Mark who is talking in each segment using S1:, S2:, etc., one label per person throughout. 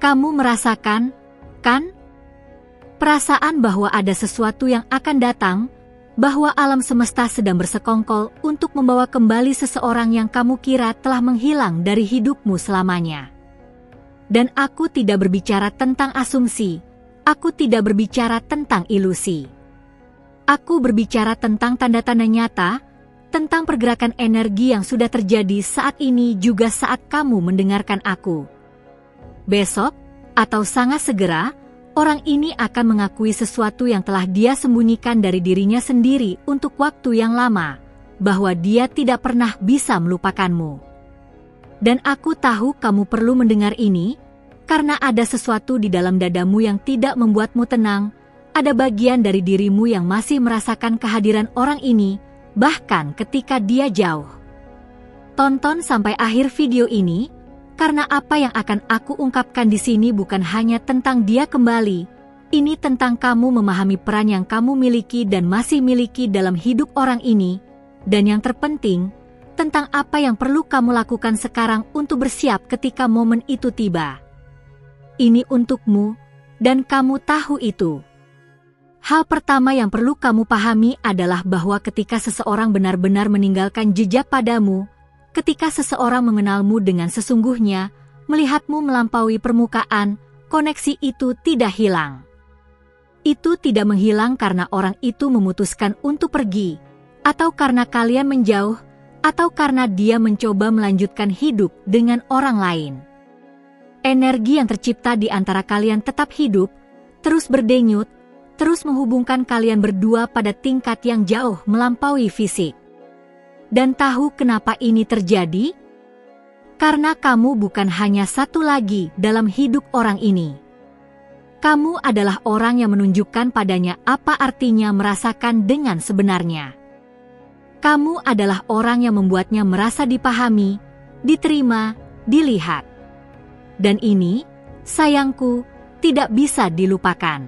S1: Kamu merasakan, kan? Perasaan bahwa ada sesuatu yang akan datang, bahwa alam semesta sedang bersekongkol untuk membawa kembali seseorang yang kamu kira telah menghilang dari hidupmu selamanya. Dan aku tidak berbicara tentang asumsi, aku tidak berbicara tentang ilusi. Aku berbicara tentang tanda-tanda nyata, tentang pergerakan energi yang sudah terjadi saat ini juga saat kamu mendengarkan aku. Besok, atau sangat segera, orang ini akan mengakui sesuatu yang telah dia sembunyikan dari dirinya sendiri untuk waktu yang lama, bahwa dia tidak pernah bisa melupakanmu. Dan aku tahu kamu perlu mendengar ini, karena ada sesuatu di dalam dadamu yang tidak membuatmu tenang, ada bagian dari dirimu yang masih merasakan kehadiran orang ini, bahkan ketika dia jauh. Tonton sampai akhir video ini, karena apa yang akan aku ungkapkan di sini bukan hanya tentang dia kembali, ini tentang kamu memahami peran yang kamu miliki dan masih miliki dalam hidup orang ini, dan yang terpenting, tentang apa yang perlu kamu lakukan sekarang untuk bersiap ketika momen itu tiba. Ini untukmu, dan kamu tahu itu. Hal pertama yang perlu kamu pahami adalah bahwa ketika seseorang benar-benar meninggalkan jejak padamu, ketika seseorang mengenalmu dengan sesungguhnya, melihatmu melampaui permukaan, koneksi itu tidak hilang. Itu tidak menghilang karena orang itu memutuskan untuk pergi, atau karena kalian menjauh, atau karena dia mencoba melanjutkan hidup dengan orang lain. Energi yang tercipta di antara kalian tetap hidup, terus berdenyut, terus menghubungkan kalian berdua pada tingkat yang jauh melampaui fisik. Dan tahu kenapa ini terjadi? Karena kamu bukan hanya satu lagi dalam hidup orang ini. Kamu adalah orang yang menunjukkan padanya apa artinya merasakan dengan sebenarnya. Kamu adalah orang yang membuatnya merasa dipahami, diterima, dilihat. Dan ini, sayangku, tidak bisa dilupakan.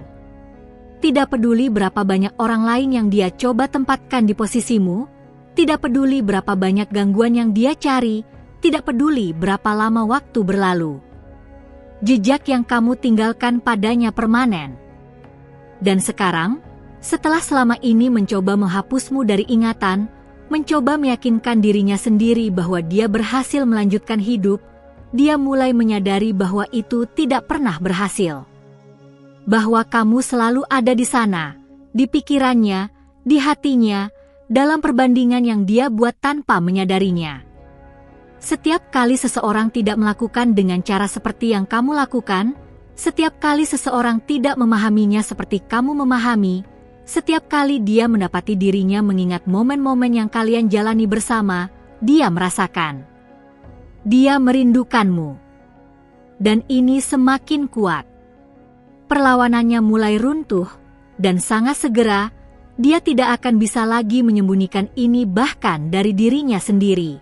S1: Tidak peduli berapa banyak orang lain yang dia coba tempatkan di posisimu, tidak peduli berapa banyak gangguan yang dia cari, tidak peduli berapa lama waktu berlalu. Jejak yang kamu tinggalkan padanya permanen. Dan sekarang, setelah selama ini mencoba menghapusmu dari ingatan, mencoba meyakinkan dirinya sendiri bahwa dia berhasil melanjutkan hidup, dia mulai menyadari bahwa itu tidak pernah berhasil. Bahwa kamu selalu ada di sana, di pikirannya, di hatinya, dalam perbandingan yang dia buat tanpa menyadarinya. Setiap kali seseorang tidak melakukan dengan cara seperti yang kamu lakukan, setiap kali seseorang tidak memahaminya seperti kamu memahami, setiap kali dia mendapati dirinya mengingat momen-momen yang kalian jalani bersama, dia merasakan. Dia merindukanmu. Dan ini semakin kuat. Perlawanannya mulai runtuh, dan sangat segera, dia tidak akan bisa lagi menyembunyikan ini bahkan dari dirinya sendiri.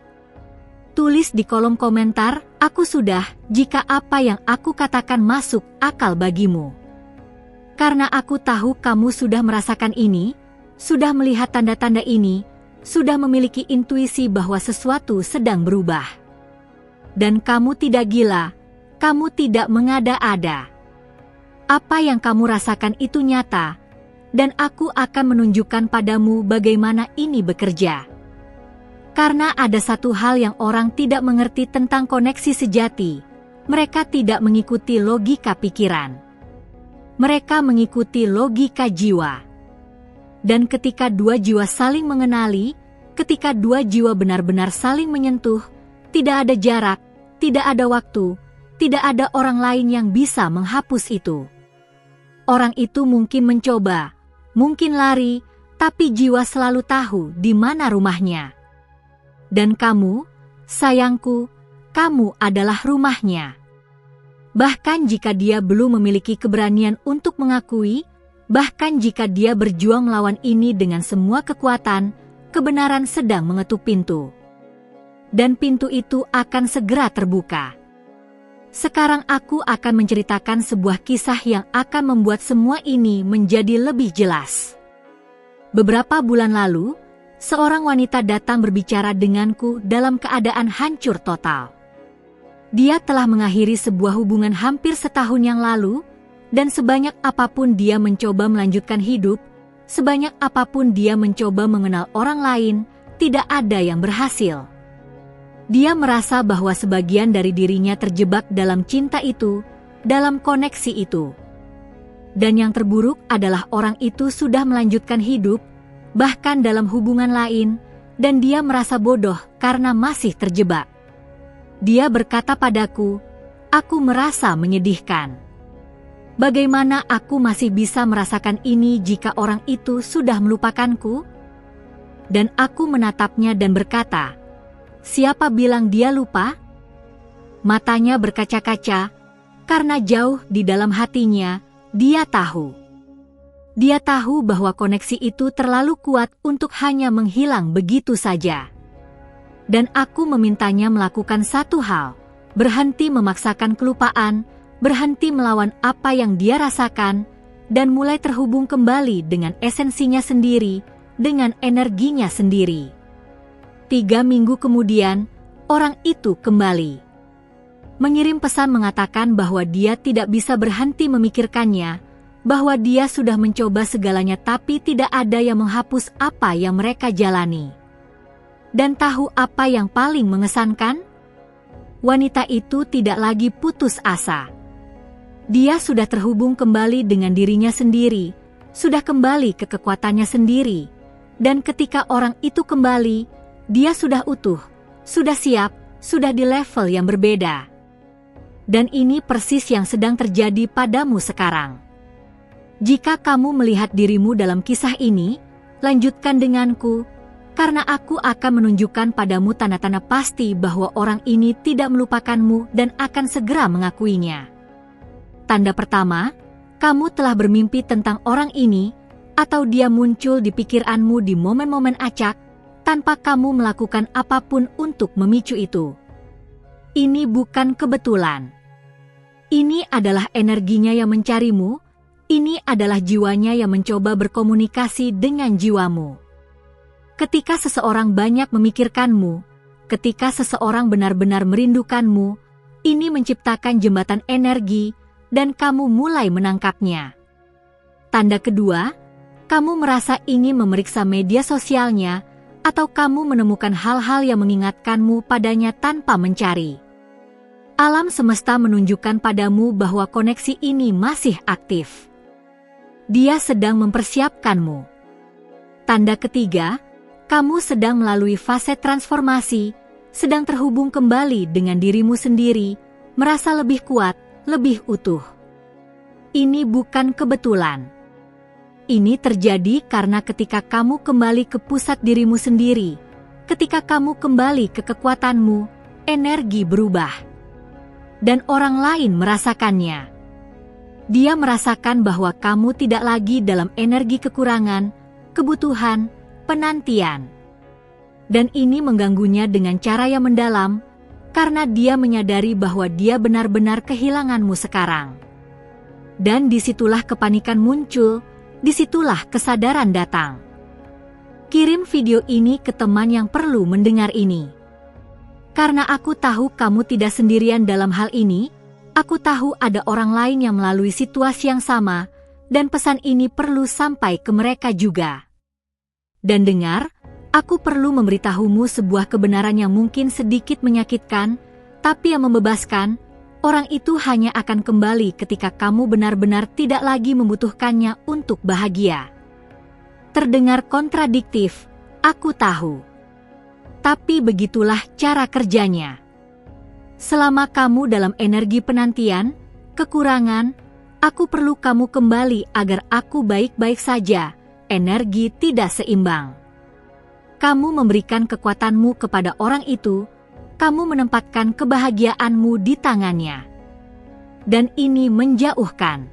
S1: Tulis di kolom komentar, aku sudah, jika apa yang aku katakan masuk akal bagimu. Karena aku tahu kamu sudah merasakan ini, sudah melihat tanda-tanda ini, sudah memiliki intuisi bahwa sesuatu sedang berubah. Dan kamu tidak gila, kamu tidak mengada-ada. Apa yang kamu rasakan itu nyata, dan aku akan menunjukkan padamu bagaimana ini bekerja. Karena ada satu hal yang orang tidak mengerti tentang koneksi sejati, mereka tidak mengikuti logika pikiran. Mereka mengikuti logika jiwa. Dan ketika dua jiwa saling mengenali, ketika dua jiwa benar-benar saling menyentuh, tidak ada jarak, tidak ada waktu, tidak ada orang lain yang bisa menghapus itu. Orang itu mungkin mencoba, mungkin lari, tapi jiwa selalu tahu di mana rumahnya. Dan kamu, sayangku, kamu adalah rumahnya. Bahkan jika dia belum memiliki keberanian untuk mengakui, bahkan jika dia berjuang melawan ini dengan semua kekuatan, kebenaran sedang mengetuk pintu. Dan pintu itu akan segera terbuka. Sekarang aku akan menceritakan sebuah kisah yang akan membuat semua ini menjadi lebih jelas. Beberapa bulan lalu, seorang wanita datang berbicara denganku dalam keadaan hancur total. Dia telah mengakhiri sebuah hubungan hampir setahun yang lalu, dan sebanyak apapun dia mencoba melanjutkan hidup, sebanyak apapun dia mencoba mengenal orang lain, tidak ada yang berhasil. Dia merasa bahwa sebagian dari dirinya terjebak dalam cinta itu, dalam koneksi itu. Dan yang terburuk adalah orang itu sudah melanjutkan hidup, bahkan dalam hubungan lain, dan dia merasa bodoh karena masih terjebak. Dia berkata padaku, "Aku merasa menyedihkan. Bagaimana aku masih bisa merasakan ini jika orang itu sudah melupakanku?" Dan aku menatapnya dan berkata, "Siapa bilang dia lupa?" Matanya berkaca-kaca, karena jauh di dalam hatinya, dia tahu. Dia tahu bahwa koneksi itu terlalu kuat untuk hanya menghilang begitu saja. Dan aku memintanya melakukan satu hal, berhenti memaksakan kelupaan, berhenti melawan apa yang dia rasakan, dan mulai terhubung kembali dengan esensinya sendiri, dengan energinya sendiri. 3 minggu kemudian, orang itu kembali. Mengirim pesan mengatakan bahwa dia tidak bisa berhenti memikirkannya, bahwa dia sudah mencoba segalanya tapi tidak ada yang menghapus apa yang mereka jalani. Dan tahu apa yang paling mengesankan? Wanita itu tidak lagi putus asa. Dia sudah terhubung kembali dengan dirinya sendiri, sudah kembali ke kekuatannya sendiri, dan ketika orang itu kembali, dia sudah utuh, sudah siap, sudah di level yang berbeda. Dan ini persis yang sedang terjadi padamu sekarang. Jika kamu melihat dirimu dalam kisah ini, lanjutkan denganku, karena aku akan menunjukkan padamu tanda-tanda pasti bahwa orang ini tidak melupakanmu dan akan segera mengakuinya. Tanda pertama, kamu telah bermimpi tentang orang ini, atau dia muncul di pikiranmu di momen-momen acak, tanpa kamu melakukan apapun untuk memicu itu. Ini bukan kebetulan. Ini adalah energinya yang mencarimu, ini adalah jiwanya yang mencoba berkomunikasi dengan jiwamu. Ketika seseorang banyak memikirkanmu, ketika seseorang benar-benar merindukanmu, ini menciptakan jembatan energi, dan kamu mulai menangkapnya. Tanda kedua, kamu merasa ingin memeriksa media sosialnya, atau kamu menemukan hal-hal yang mengingatkanmu padanya tanpa mencari. Alam semesta menunjukkan padamu bahwa koneksi ini masih aktif. Dia sedang mempersiapkanmu. Tanda ketiga, kamu sedang melalui fase transformasi, sedang terhubung kembali dengan dirimu sendiri, merasa lebih kuat, lebih utuh. Ini bukan kebetulan. Ini terjadi karena ketika kamu kembali ke pusat dirimu sendiri, ketika kamu kembali ke kekuatanmu, energi berubah. Dan orang lain merasakannya. Dia merasakan bahwa kamu tidak lagi dalam energi kekurangan, kebutuhan, penantian. Dan ini mengganggunya dengan cara yang mendalam, karena dia menyadari bahwa dia benar-benar kehilanganmu sekarang. Dan disitulah kepanikan muncul, disitulah kesadaran datang. Kirim video ini ke teman yang perlu mendengar ini. Karena aku tahu kamu tidak sendirian dalam hal ini, aku tahu ada orang lain yang melalui situasi yang sama, dan pesan ini perlu sampai ke mereka juga. Dan dengar, aku perlu memberitahumu sebuah kebenaran yang mungkin sedikit menyakitkan, tapi yang membebaskan. Orang itu hanya akan kembali ketika kamu benar-benar tidak lagi membutuhkannya untuk bahagia. Terdengar kontradiktif, aku tahu. Tapi begitulah cara kerjanya. Selama kamu dalam energi penantian, kekurangan, aku perlu kamu kembali agar aku baik-baik saja, energi tidak seimbang. Kamu memberikan kekuatanmu kepada orang itu, kamu menempatkan kebahagiaanmu di tangannya. Dan ini menjauhkan.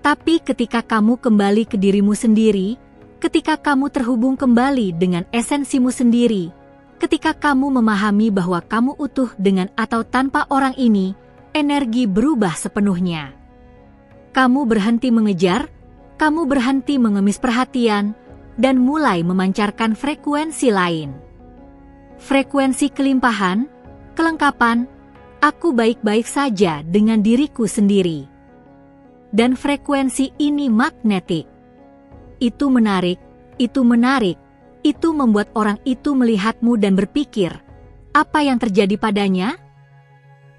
S1: Tapi ketika kamu kembali ke dirimu sendiri, ketika kamu terhubung kembali dengan esensimu sendiri, ketika kamu memahami bahwa kamu utuh dengan atau tanpa orang ini, energi berubah sepenuhnya. Kamu berhenti mengejar, kamu berhenti mengemis perhatian, dan mulai memancarkan frekuensi lain. Frekuensi kelimpahan, kelengkapan, Aku baik-baik saja dengan diriku sendiri. Dan frekuensi ini magnetik. Itu menarik, itu menarik, itu membuat orang itu melihatmu dan berpikir, apa yang terjadi padanya?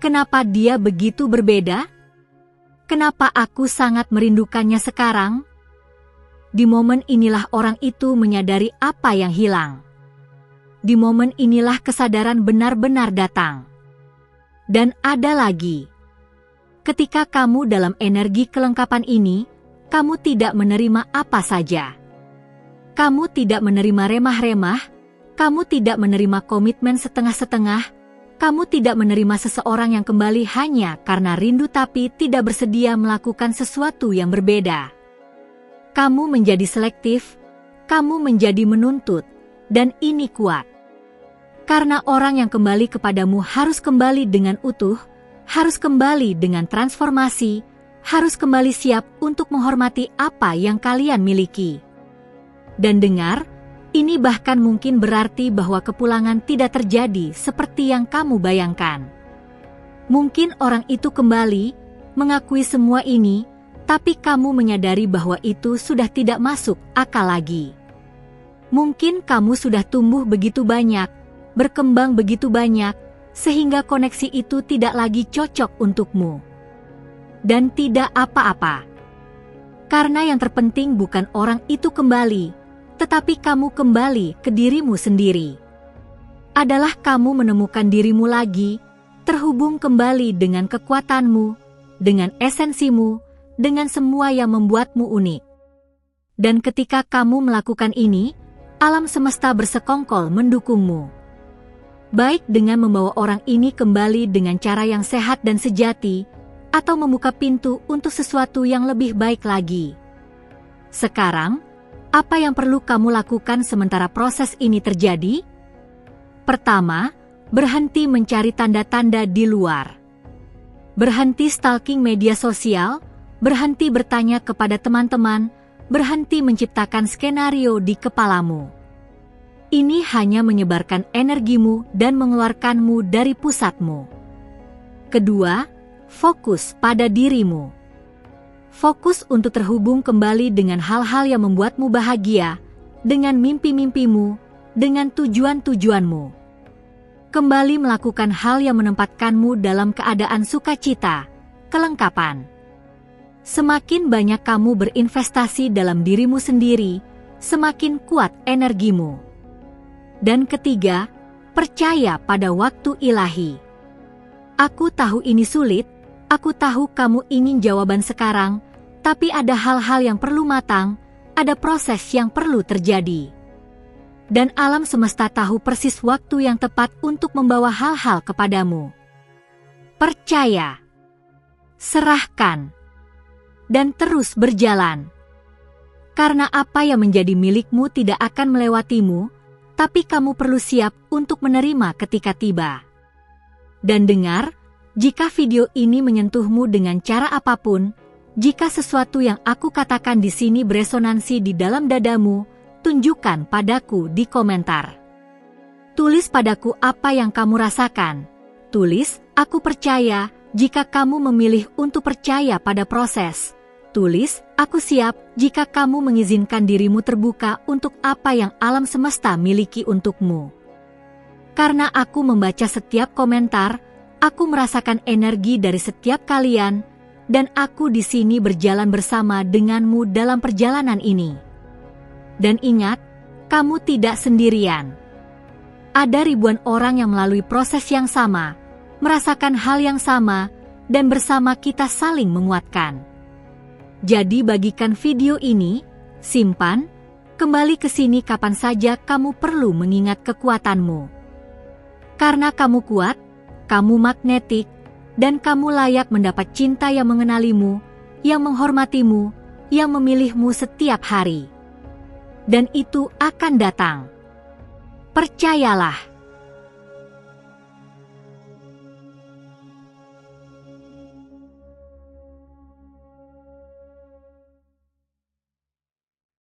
S1: Kenapa dia begitu berbeda? Kenapa aku sangat merindukannya sekarang? Di momen inilah orang itu menyadari apa yang hilang. Di momen inilah kesadaran benar-benar datang. Dan ada lagi. Ketika kamu dalam energi kelengkapan ini, kamu tidak menerima apa saja. Kamu tidak menerima remah-remah, kamu tidak menerima komitmen setengah-setengah, kamu tidak menerima seseorang yang kembali hanya karena rindu tapi tidak bersedia melakukan sesuatu yang berbeda. Kamu menjadi selektif, kamu menjadi menuntut, dan ini kuat. Karena orang yang kembali kepadamu harus kembali dengan utuh, harus kembali dengan transformasi, harus kembali siap untuk menghormati apa yang kalian miliki. Dan dengar, ini bahkan mungkin berarti bahwa kepulangan tidak terjadi seperti yang kamu bayangkan. Mungkin orang itu kembali, mengakui semua ini, tapi kamu menyadari bahwa itu sudah tidak masuk akal lagi. Mungkin kamu sudah tumbuh begitu banyak, berkembang begitu banyak, sehingga koneksi itu tidak lagi cocok untukmu. Dan tidak apa-apa. Karena yang terpenting bukan orang itu kembali, tetapi kamu kembali ke dirimu sendiri. Adalah kamu menemukan dirimu lagi, terhubung kembali dengan kekuatanmu, dengan esensimu, dengan semua yang membuatmu unik. Dan ketika kamu melakukan ini, alam semesta bersekongkol mendukungmu. Baik dengan membawa orang ini kembali dengan cara yang sehat dan sejati, atau membuka pintu untuk sesuatu yang lebih baik lagi. Sekarang, apa yang perlu kamu lakukan sementara proses ini terjadi? Pertama, berhenti mencari tanda-tanda di luar. Berhenti stalking media sosial, berhenti bertanya kepada teman-teman, berhenti menciptakan skenario di kepalamu. Ini hanya menyebarkan energimu dan mengeluarkanmu dari pusatmu. Kedua, fokus pada dirimu. Fokus untuk terhubung kembali dengan hal-hal yang membuatmu bahagia, dengan mimpi-mimpimu, dengan tujuan-tujuanmu. Kembali melakukan hal yang menempatkanmu dalam keadaan sukacita, kelengkapan. Semakin banyak kamu berinvestasi dalam dirimu sendiri, semakin kuat energimu. Dan ketiga, percaya pada waktu ilahi. Aku tahu ini sulit, aku tahu kamu ingin jawaban sekarang, tapi ada hal-hal yang perlu matang, ada proses yang perlu terjadi. Dan alam semesta tahu persis waktu yang tepat untuk membawa hal-hal kepadamu. Percaya, serahkan, dan terus berjalan. Karena apa yang menjadi milikmu tidak akan melewatimu, tapi kamu perlu siap untuk menerima ketika tiba. Dan dengar, jika video ini menyentuhmu dengan cara apapun, jika sesuatu yang aku katakan di sini beresonansi di dalam dadamu, tunjukkan padaku di komentar. Tulis padaku apa yang kamu rasakan. Tulis, aku percaya, jika kamu memilih untuk percaya pada proses. Tulis, aku siap jika kamu mengizinkan dirimu terbuka untuk apa yang alam semesta miliki untukmu. Karena aku membaca setiap komentar, aku merasakan energi dari setiap kalian, dan aku di sini berjalan bersama denganmu dalam perjalanan ini. Dan ingat, kamu tidak sendirian. Ada ribuan orang yang melalui proses yang sama, merasakan hal yang sama, dan bersama kita saling menguatkan. Jadi bagikan video ini, simpan, kembali ke sini kapan saja kamu perlu mengingat kekuatanmu. Karena kamu kuat, kamu magnetik, dan kamu layak mendapat cinta yang mengenalimu, yang menghormatimu, yang memilihmu setiap hari. Dan itu akan datang. Percayalah.